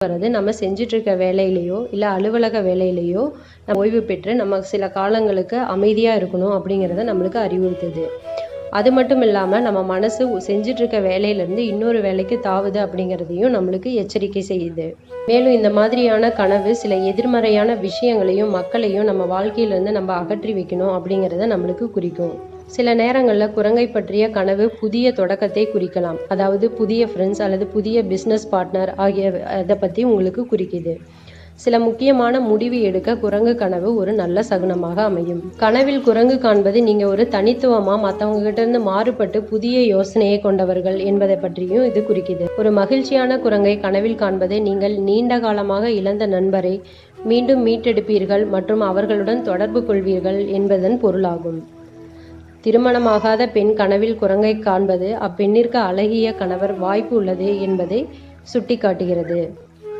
வர்றது நம்ம செஞ்சுட்டு இருக்க வேலையிலையோ இல்லை அலுவலக வேலையிலையோ நம்ம ஓய்வு பெற்று நம்ம சில காலங்களுக்கு அமைதியாக இருக்கணும் அப்படிங்கிறத நம்மளுக்கு அறிவுறுத்துது. அது மட்டும் இல்லாமல் நம்ம மனசு செஞ்சுட்டு இருக்க வேலையிலேருந்து இன்னொரு வேலைக்கு தாவுது அப்படிங்கிறதையும் நம்மளுக்கு எச்சரிக்கை செய்யுது. மேலும் இந்த மாதிரியான கனவு சில எதிர்மறையான விஷயங்களையும் மக்களையும் நம்ம வாழ்க்கையிலேருந்து நம்ம அகற்றி வைக்கணும் அப்படிங்கிறத நம்மளுக்கு குறிக்கும். சில நேரங்களில் குரங்கை பற்றிய கனவு புதிய தொடக்கத்தை குறிக்கலாம். அதாவது புதிய ஃப்ரெண்ட்ஸ் அல்லது புதிய பிஸ்னஸ் பார்ட்னர் ஆகிய இதை பற்றி உங்களுக்கு குறிக்குது. சில முக்கியமான முடிவு எடுக்க குரங்கு கனவு ஒரு நல்ல சகுனமாக அமையும். கனவில் குரங்கு காண்பது நீங்கள் ஒரு தனித்துவமாக மற்றவங்க கிட்ட இருந்து மாறுபட்டு புதிய யோசனையை கொண்டவர்கள் என்பதை பற்றியும் இது குறிக்குது. ஒரு மகிழ்ச்சியான குரங்கை கனவில் காண்பது நீங்கள் நீண்ட காலமாக இழந்த நண்பரை மீண்டும் மீட்டெடுப்பீர்கள் மற்றும் அவர்களுடன் தொடர்பு கொள்வீர்கள் என்பதன் பொருளாகும். திருமணமாகாத பெண் கனவில் குரங்கை காண்பது அப்பெண்ணிற்கு அழகிய கணவர் வாய்ப்பு உள்ளது என்பதை சுட்டிக்காட்டுகிறது.